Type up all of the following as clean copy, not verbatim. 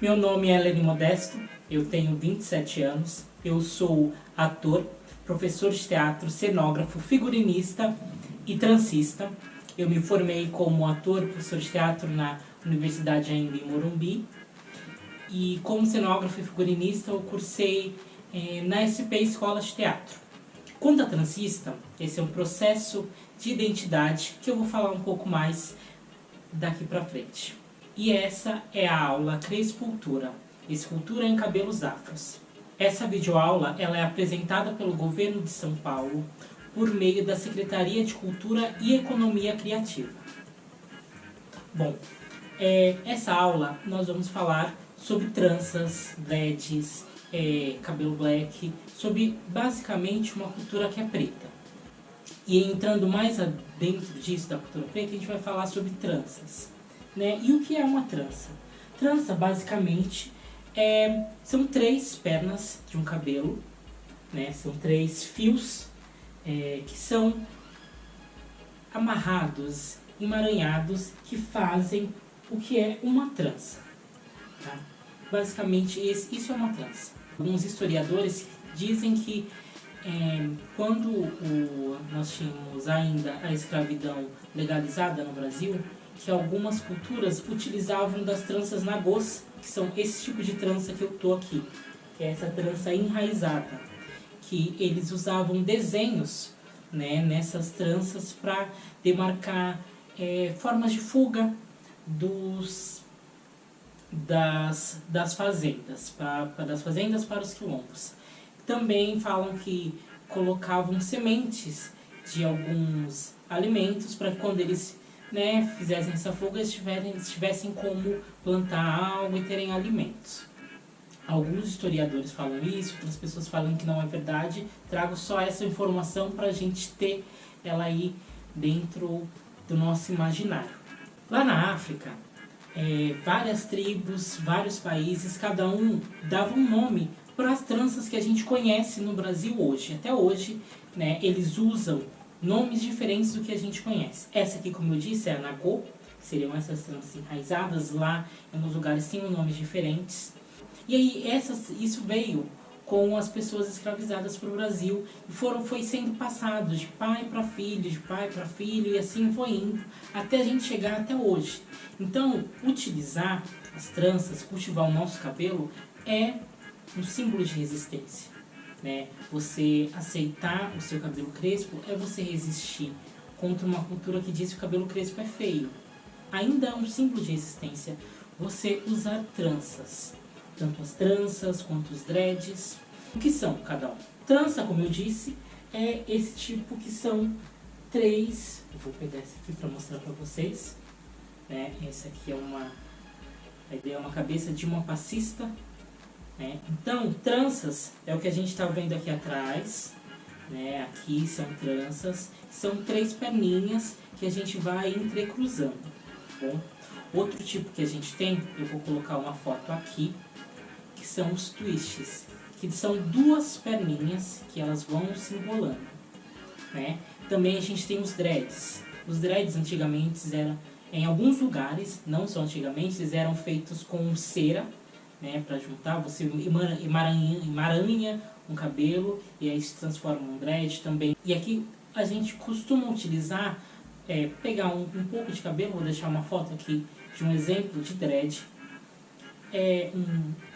Meu nome é Eleni Modesto, eu tenho 27 anos, eu sou ator, professor de teatro, cenógrafo, figurinista e transista. Eu me formei como ator, professor de teatro na Universidade ainda em Morumbi. E como cenógrafo e figurinista eu cursei na SP Escola de Teatro. Quanto a transista, esse é um processo de identidade que eu vou falar um pouco mais daqui pra frente. E essa é a aula Crespultura, escultura em cabelos afros. Essa videoaula ela é apresentada pelo Governo de São Paulo por meio da Secretaria de Cultura e Economia Criativa. Bom, essa aula nós vamos falar sobre tranças, dreads, cabelo black, sobre basicamente uma cultura que é preta. E entrando mais dentro disso, da cultura preta, a gente vai falar sobre tranças. Né? E o que é uma trança? Trança, basicamente, são 3 pernas de um cabelo, né? São 3 fios que são amarrados, emaranhados, que fazem o que é uma trança. Tá? Basicamente, isso é uma trança. Alguns historiadores dizem que quando nós tínhamos ainda a escravidão legalizada no Brasil, que algumas culturas utilizavam das tranças nagôs, que são esse tipo de trança que eu tô aqui, que é essa trança enraizada, que eles usavam desenhos, né, nessas tranças para demarcar formas de fuga das fazendas, das fazendas para os quilombos. Também falam que colocavam sementes de alguns alimentos para que quando eles fizessem essa fuga, eles tivessem como plantar algo e terem alimentos. Alguns historiadores falam isso, outras pessoas falam que não é verdade. Trago só essa informação para a gente ter ela aí dentro do nosso imaginário. Lá na África, várias tribos, vários países, cada um dava um nome para as tranças que a gente conhece no Brasil hoje. Até hoje, né, eles usam nomes diferentes do que a gente conhece. Essa aqui, como eu disse, é a nagô, que seriam essas tranças enraizadas. Lá, em alguns lugares, tinham nomes diferentes. E aí, isso veio com as pessoas escravizadas para o Brasil e foi sendo passado de pai para filho, e assim foi indo, até a gente chegar até hoje. Então, utilizar as tranças, cultivar o nosso cabelo, é um símbolo de resistência. Né? Você aceitar o seu cabelo crespo é você resistir contra uma cultura que diz que o cabelo crespo é feio. Ainda é um símbolo de resistência você usar tranças, tanto as tranças quanto os dreads. O que são cada um? Trança, como eu disse, é esse tipo que são 3. Eu vou pegar esse aqui para mostrar para vocês. Né? Essa aqui a ideia é uma cabeça de uma passista. Então, tranças é o que a gente está vendo aqui atrás, né? Aqui são tranças, são 3 perninhas que a gente vai entrecruzando. Bom, outro tipo que a gente tem, eu vou colocar uma foto aqui, que são os twists, que são 2 perninhas que elas vão se enrolando. Né? Também a gente tem os dreads. Os dreads antigamente eram, em alguns lugares, não só antigamente, eles eram feitos com cera, né, para juntar, você emaranha um cabelo e aí se transforma em um dread também. E aqui a gente costuma utilizar, pegar um pouco de cabelo, vou deixar uma foto aqui de um exemplo de dread,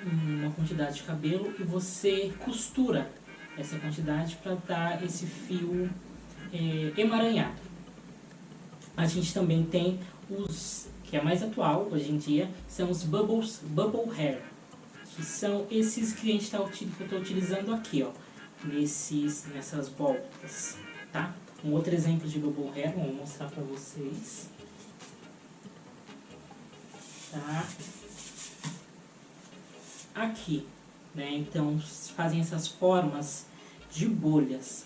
uma quantidade de cabelo e você costura essa quantidade para dar esse fio emaranhado. A gente também tem os que é mais atual hoje em dia, são os bubble hair, que são esses que eu estou utilizando aqui, ó, nessas voltas, tá? Um outro exemplo de bubble hair, vou mostrar para vocês, tá? Aqui, né? Então fazem essas formas de bolhas.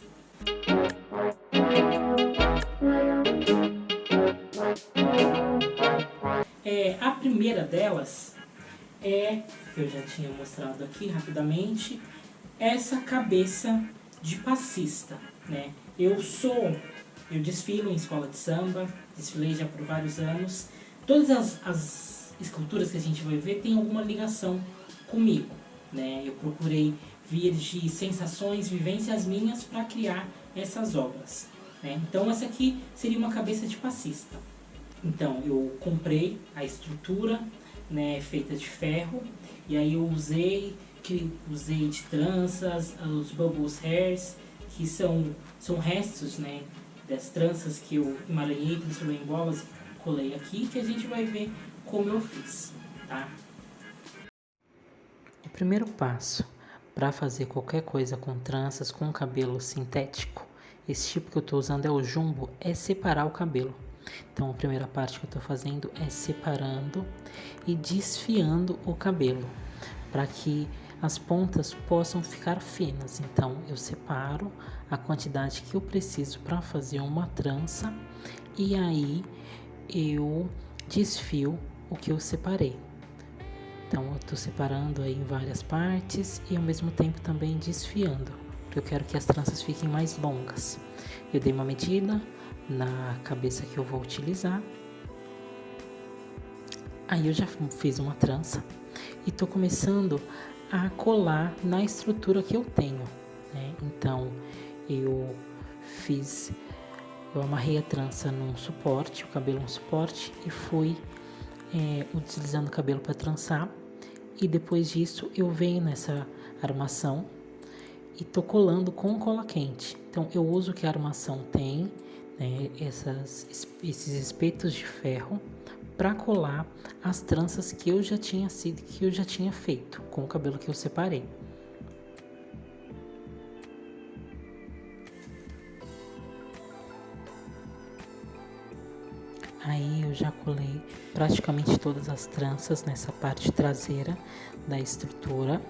A primeira delas que eu já tinha mostrado aqui rapidamente, essa cabeça de passista, né? Eu desfilo em escola de samba, desfilei já por vários anos. Todas as esculturas que a gente vai ver tem alguma ligação comigo, né? Eu procurei vir de sensações, vivências minhas para criar essas obras, né? Então essa aqui seria uma cabeça de passista. Então eu comprei a estrutura, né, feita de ferro, e aí eu usei de tranças, os bubbles hairs, que são restos, né, das tranças que eu emaranhei, transformei em bolas, colei aqui, que a gente vai ver como eu fiz, tá? O primeiro passo para fazer qualquer coisa com tranças, com cabelo sintético, esse tipo que eu estou usando é o jumbo, é separar o cabelo. Então a primeira parte que eu estou fazendo é separando e desfiando o cabelo, para que as pontas possam ficar finas. Então eu separo a quantidade que eu preciso para fazer uma trança e aí eu desfio o que eu separei. Então eu estou separando aí em várias partes e ao mesmo tempo também desfiando, porque eu quero que as tranças fiquem mais longas. Eu dei uma medida na cabeça que eu vou utilizar. Aí eu já fiz uma trança e estou começando a colar na estrutura que eu tenho, né? Então eu amarrei a trança num suporte, o cabelo num suporte, e fui utilizando o cabelo para trançar. E depois disso eu venho nessa armação e tô colando com cola quente. Então eu uso o que a armação tem, né, esses espetos de ferro, para colar as tranças que eu já tinha feito com o cabelo que eu separei. Aí eu já colei praticamente todas as tranças nessa parte traseira da estrutura.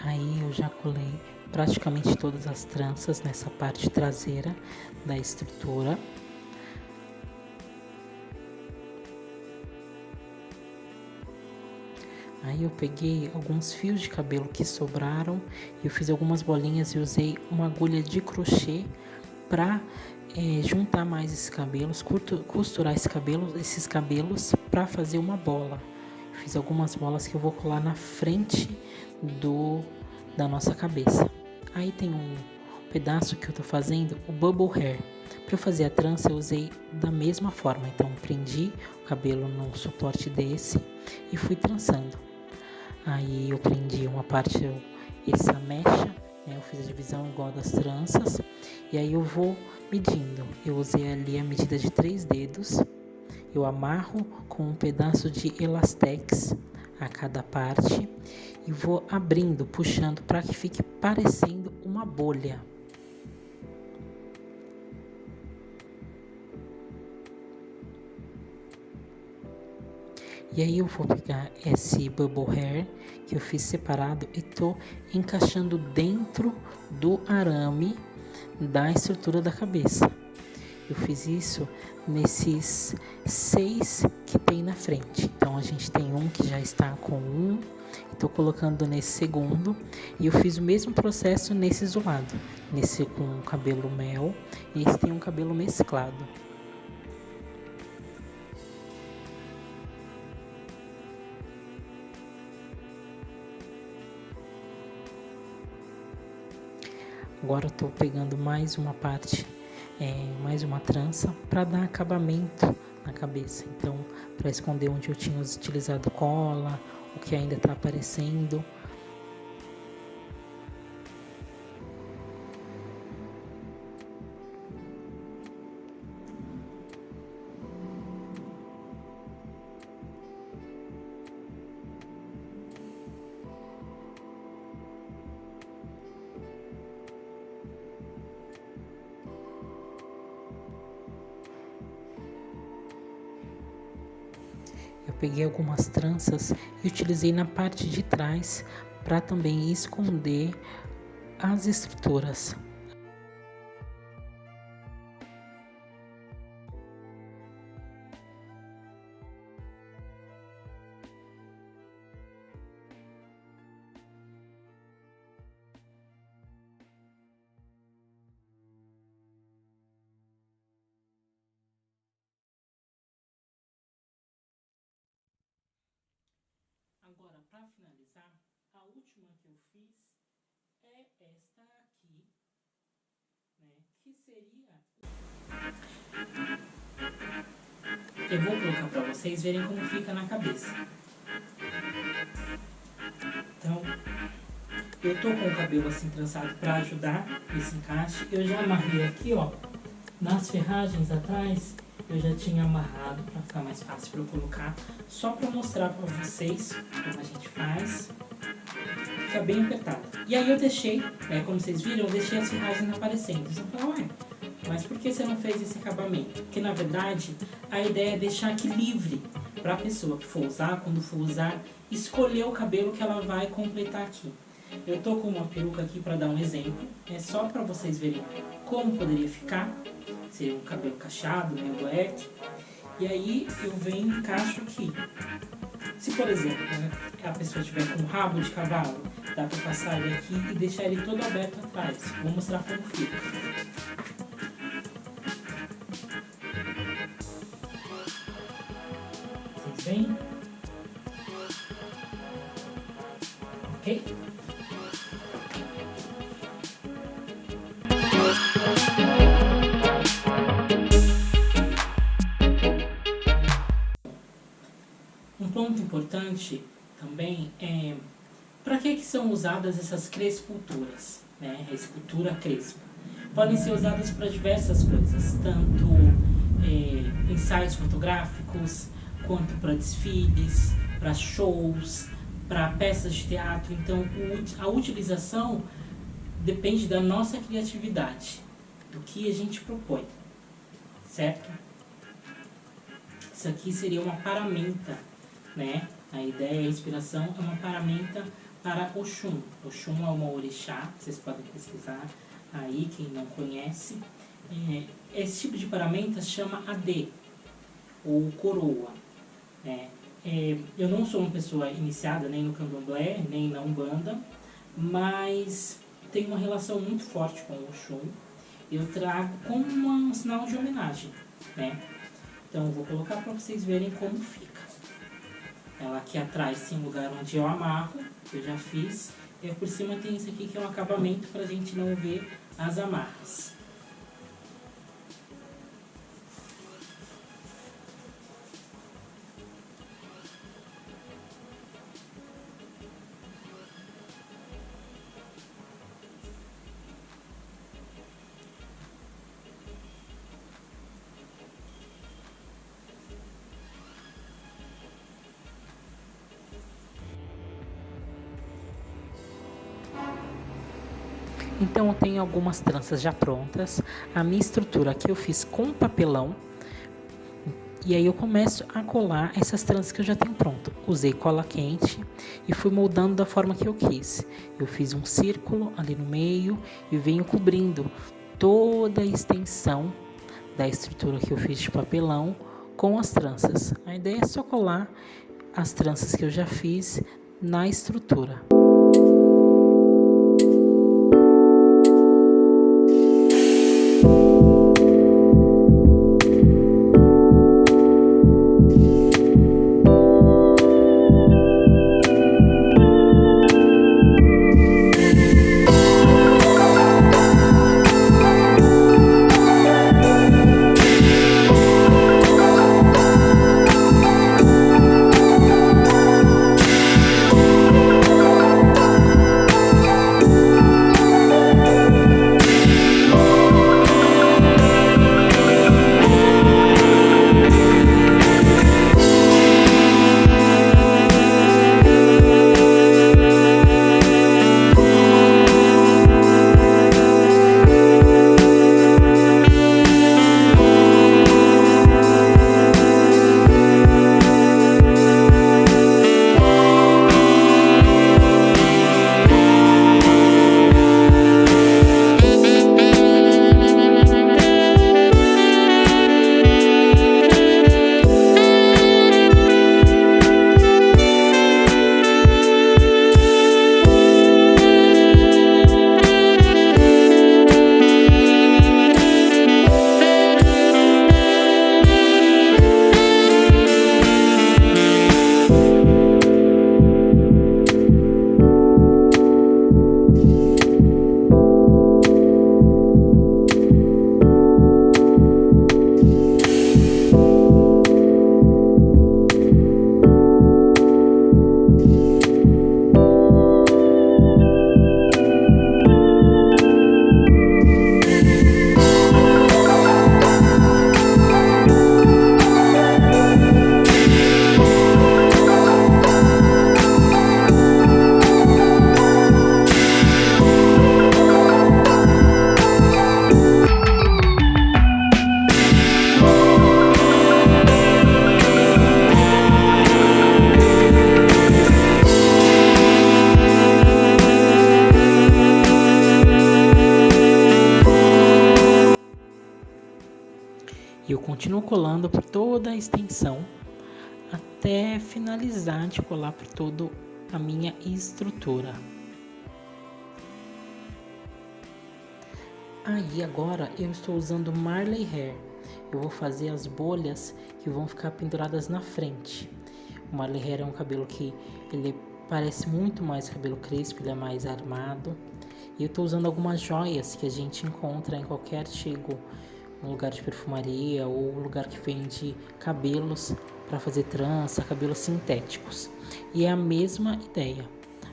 Aí eu já colei praticamente todas as tranças nessa parte traseira da estrutura. Aí eu peguei alguns fios de cabelo que sobraram, eu fiz algumas bolinhas e usei uma agulha de crochê para juntar mais esses cabelos, costurar esses cabelos para fazer uma bola. Fiz algumas bolas que eu vou colar na frente da nossa cabeça. Aí tem um pedaço que eu tô fazendo, o bubble hair. Para eu fazer a trança eu usei da mesma forma, então eu prendi o cabelo num suporte desse e fui trançando. Aí eu prendi uma parte, essa mecha, né, eu fiz a divisão igual das tranças, e aí eu vou medindo. Eu usei ali a medida de 3 dedos, eu amarro com um pedaço de elastex a cada parte e vou abrindo, puxando para que fique parecendo uma bolha. E aí eu vou pegar esse bubble hair que eu fiz separado e tô encaixando dentro do arame da estrutura da cabeça. Eu fiz isso nesses 6 que tem na frente. Então a gente tem um que já está com um, estou colocando nesse segundo e eu fiz o mesmo processo nesse do lado, nesse com cabelo mel e esse tem um cabelo mesclado. Agora eu estou pegando mais uma parte, mais uma trança para dar acabamento na cabeça. Então, para esconder onde eu tinha utilizado cola, o que ainda está aparecendo. Eu peguei algumas tranças e utilizei na parte de trás para também esconder as estruturas. para finalizar, a última que eu fiz é esta aqui, né? Que seria... Eu vou colocar para vocês verem como fica na cabeça. Então, eu tô com o cabelo assim trançado para ajudar esse encaixe. Eu já amarrei aqui, ó, nas ferragens atrás. Eu já tinha amarrado para ficar mais fácil para eu colocar, só para mostrar para vocês como a gente faz. Fica bem apertado. E aí eu deixei, como vocês viram, eu deixei as ferragens aparecendo. Vocês vão falar, ué, mas por que você não fez esse acabamento? Porque na verdade a ideia é deixar aqui livre para a pessoa que for usar, quando for usar, escolher o cabelo que ela vai completar aqui. Eu tô com uma peruca aqui para dar um exemplo, é só para vocês verem como poderia ficar. Seria um cabelo cacheado, meio black. E aí eu venho e encaixo aqui. Se, por exemplo, a pessoa tiver com um rabo de cavalo, dá para passar ele aqui e deixar ele todo aberto atrás. Vou mostrar como fica. Vocês veem? Ok? Um ponto importante também é para que são usadas essas cresculturas, né? A escultura crespa. Podem ser usadas para diversas coisas, tanto ensaios fotográficos, quanto para desfiles, para shows, para peças de teatro. Então, a utilização depende da nossa criatividade, do que a gente propõe, certo? Isso aqui seria uma paramenta, né? A ideia, a inspiração é uma paramenta para Oxum. Oxum é uma orixá, vocês podem pesquisar aí, quem não conhece. Esse tipo de paramenta chama Adê, ou coroa, né? Eu não sou uma pessoa iniciada nem no candomblé, nem na umbanda, mas tenho uma relação muito forte com o Oxum. Eu trago como um sinal de homenagem, né? Então eu vou colocar para vocês verem como fica. Ela aqui atrás tem um lugar onde eu amarro, que eu já fiz. E por cima tem isso aqui que é um acabamento para a gente não ver as amarras. Então eu tenho algumas tranças já prontas. A minha estrutura aqui eu fiz com papelão. E aí eu começo a colar essas tranças que eu já tenho pronto. Usei cola quente e fui moldando da forma que eu quis. Eu fiz um círculo ali no meio e venho cobrindo toda a extensão da estrutura que eu fiz de papelão com as tranças. A ideia é só colar as tranças que eu já fiz na estrutura. Eu continuo colando por toda a extensão até finalizar de colar por toda a minha estrutura. Aí agora eu estou usando Marley Hair. Eu vou fazer as bolhas que vão ficar penduradas na frente. O Marley Hair é um cabelo que ele parece muito mais cabelo crespo, ele é mais armado. E eu estou usando algumas joias que a gente encontra em qualquer artigo, um lugar de perfumaria ou lugar que vende cabelos para fazer trança, cabelos sintéticos. E é a mesma ideia.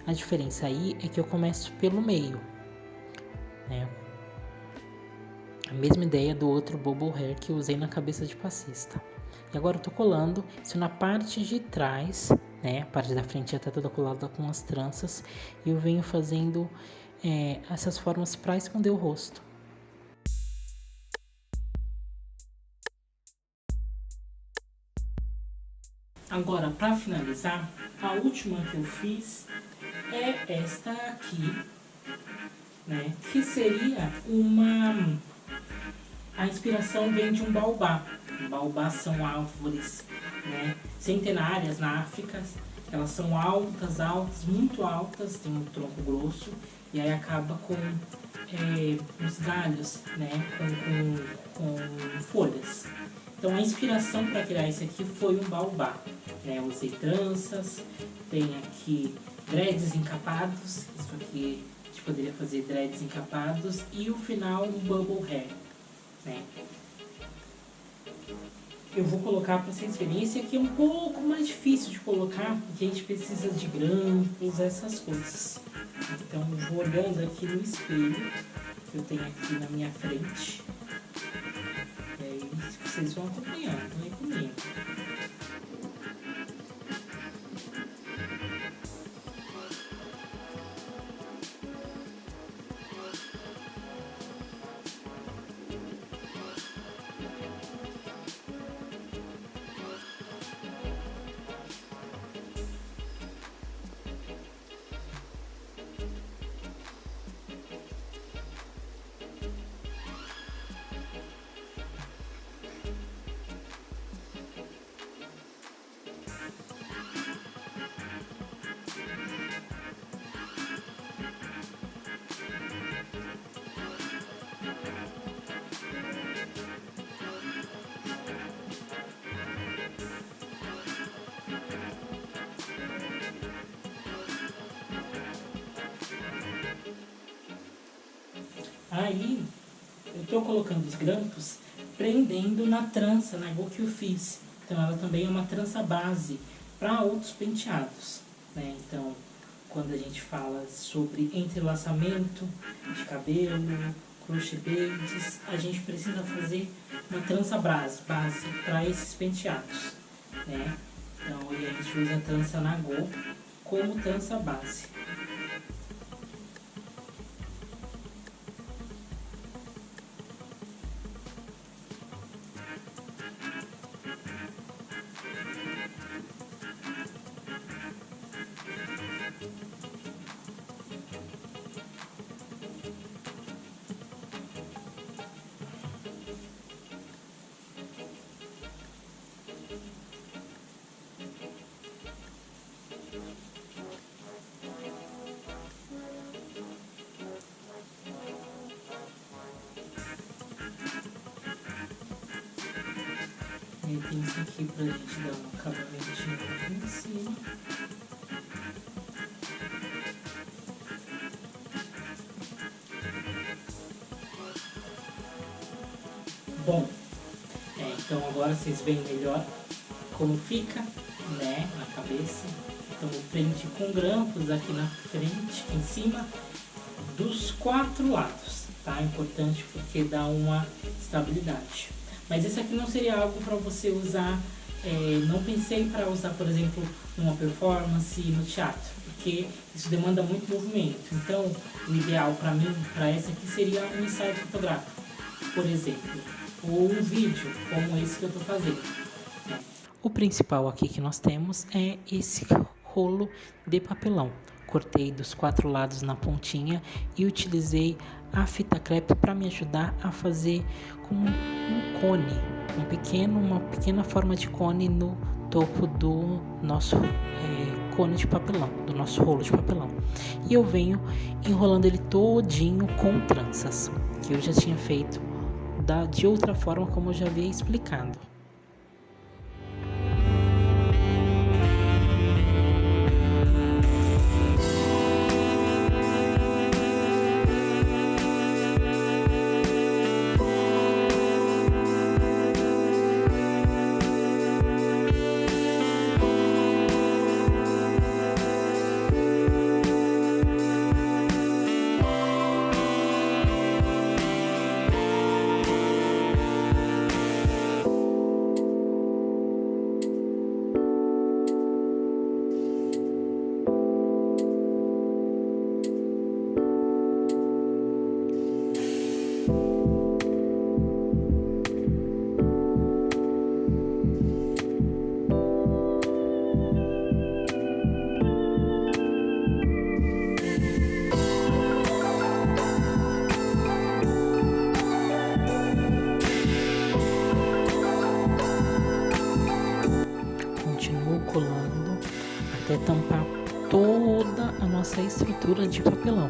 A diferença aí é que eu começo pelo meio, né? A mesma ideia do outro Bubble Hair que eu usei na cabeça de passista. E agora eu tô colando isso na parte de trás, né? A parte da frente já tá toda colada com as tranças. E eu venho fazendo essas formas para esconder o rosto. Agora, para finalizar, a última que eu fiz é esta aqui, né? Que seria a inspiração vem de um baobá. Baobá são árvores, né, centenárias na África. Elas são altas, muito altas, tem um tronco grosso e aí acaba com os galhos, né, com folhas. Então a inspiração para criar esse aqui foi um baobá. Né? Eu usei tranças, tem aqui dreads encapados, isso aqui a gente poderia fazer dreads encapados e o final um bubble hair. Né? Eu vou colocar para vocês verem. Esse aqui é um pouco mais difícil de colocar, porque a gente precisa de grampos, essas coisas. Então eu vou olhando aqui no espelho, que eu tenho aqui na minha frente. E aí vocês vão acompanhando aí comigo. Aí, eu estou colocando os grampos prendendo na trança, na igual que eu fiz. Então, ela também é uma trança base para outros penteados. Né? Então, quando a gente fala sobre entrelaçamento de cabelo, crochet beads, a gente precisa fazer uma trança base para esses penteados. Né? Então, a gente usa a trança nagô como trança base. E tem isso aqui pra gente dar um acabamentinho aqui em cima. Bom, então agora vocês veem melhor como fica, né, na cabeça. Então eu prendi com grampos aqui na frente, aqui em cima, dos 4 lados, tá? Importante porque dá uma estabilidade. Mas esse aqui não seria algo para você usar, não pensei para usar, por exemplo, numa performance, no teatro, porque isso demanda muito movimento. Então, o ideal para mim, para essa aqui, seria um ensaio fotográfico, por exemplo, ou um vídeo, como esse que eu estou fazendo. O principal aqui que nós temos é esse rolo de papelão. cortei dos 4 lados na pontinha e utilizei a fita crepe para me ajudar a fazer como um cone, uma pequena forma de cone no topo do nosso cone de papelão, do nosso rolo de papelão. E eu venho enrolando ele todinho com tranças, que eu já tinha feito de outra forma, como eu já havia explicado. Colando até tampar toda a nossa estrutura de papelão.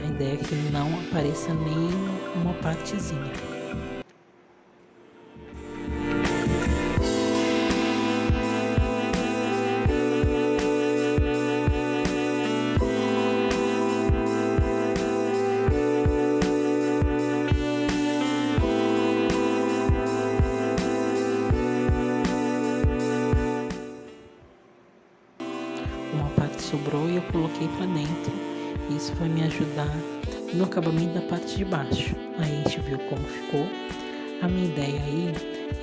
A ideia é que não apareça nem uma partezinha. Uma parte sobrou e eu coloquei para dentro. Isso vai me ajudar no acabamento da parte de baixo. Aí a gente viu como ficou. A minha ideia aí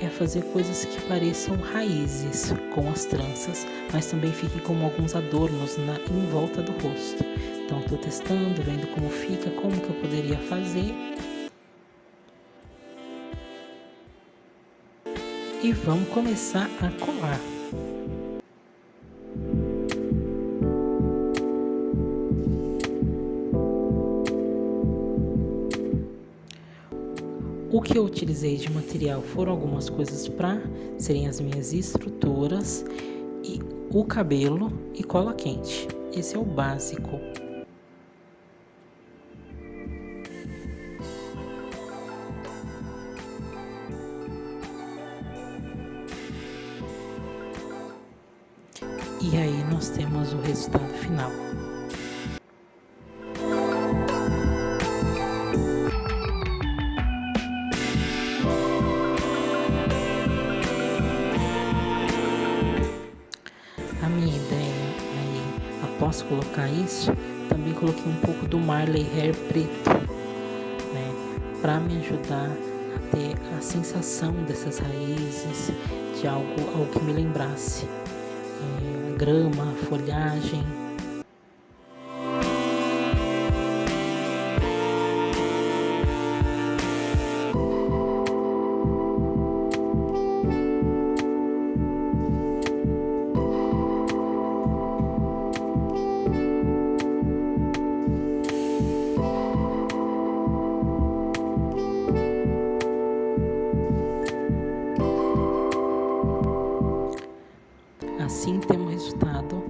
é fazer coisas que pareçam raízes com as tranças, mas também fiquem como alguns adornos em volta do rosto. Então estou testando, vendo como fica, como que eu poderia fazer. E vamos começar a colar. O que eu utilizei de material foram algumas coisas para serem as minhas estruturas, e o cabelo e cola quente. Esse é o básico. E aí nós temos o resultado final. A minha ideia aí, após colocar isso, também coloquei um pouco do Marley Hair preto, né, para me ajudar a ter a sensação dessas raízes, de algo que me lembrasse grama, folhagem. Assim temos o resultado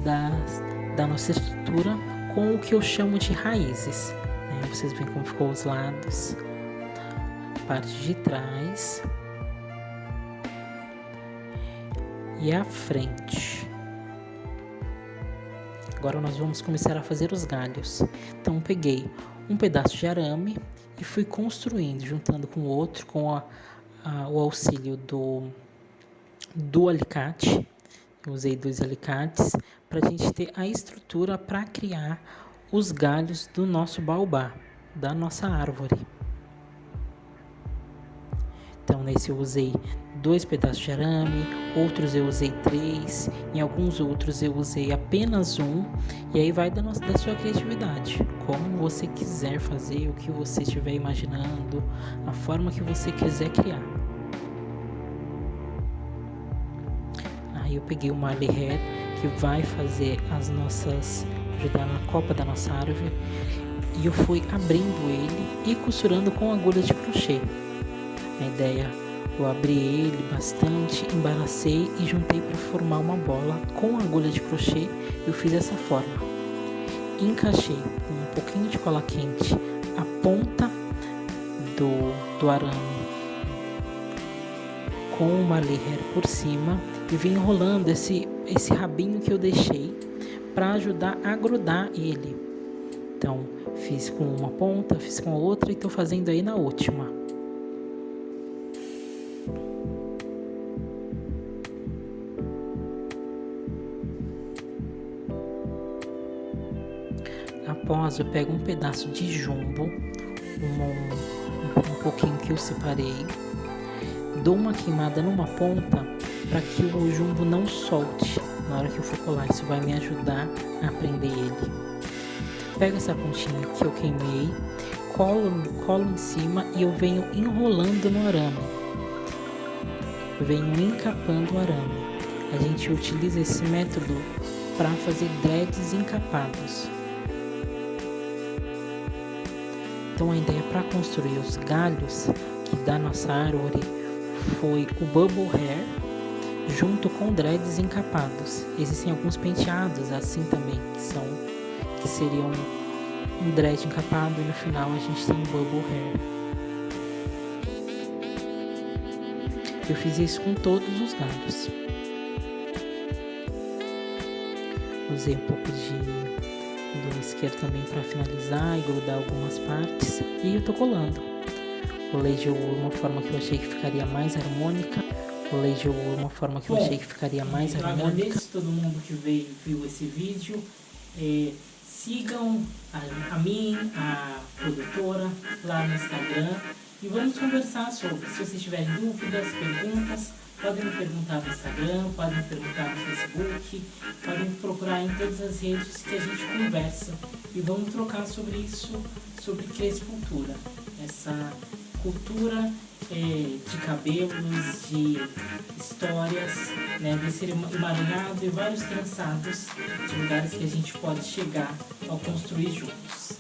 da nossa estrutura com o que eu chamo de raízes, né? Vocês veem como ficou os lados, a parte de trás e a frente. Agora nós vamos começar a fazer os galhos. Então peguei um pedaço de arame e fui construindo, juntando com o outro, com o auxílio do alicate. Eu usei 2 alicates para a gente ter a estrutura para criar os galhos do nosso baobá, da nossa árvore. Então nesse eu usei 2 pedaços de arame, outros eu usei 3, em alguns outros eu usei apenas 1, e aí vai da sua criatividade, como você quiser fazer, o que você estiver imaginando, a forma que você quiser criar. Aí eu peguei o Marley Hair, que vai fazer ajudar na copa da nossa árvore, e eu fui abrindo ele e costurando com agulha de crochê. A ideia, eu abri ele bastante, embaracei e juntei para formar uma bola com agulha de crochê. Eu fiz dessa forma, encaixei com um pouquinho de cola quente a ponta do arame com uma layer por cima e vim enrolando esse rabinho que eu deixei para ajudar a grudar ele. Então, fiz com uma ponta, fiz com a outra e estou fazendo aí na última. Após, eu pego um pedaço de jumbo, um pouquinho que eu separei, dou uma queimada numa ponta para que o jumbo não solte na hora que eu for colar. Isso vai me ajudar a prender ele. Pego essa pontinha que eu queimei, colo em cima e eu venho enrolando no arame. Eu venho encapando o arame. A gente utiliza esse método para fazer dreads encapados. Então a ideia para construir os galhos que da nossa árvore foi o bubble hair junto com dreads encapados. Existem alguns penteados assim também que seriam um dread encapado e no final a gente tem um bubble hair. Eu fiz isso com todos os galhos. Usei um pouco do isqueiro também para finalizar e grudar algumas partes. E eu tô colando. Colei de uma forma que eu achei que ficaria mais harmônica. Eu agradeço todo mundo que viu esse vídeo. Sigam a mim, a produtora, lá no Instagram. E vamos conversar sobre. Se vocês tiverem dúvidas, perguntas, podem me perguntar no Instagram, podem me perguntar no Facebook, podem me procurar em todas as redes que a gente conversa. E vamos trocar sobre isso, sobre crescultura. Essa cultura de cabelos, de histórias, né, desse emaranhado e vários trançados de lugares que a gente pode chegar ao construir juntos.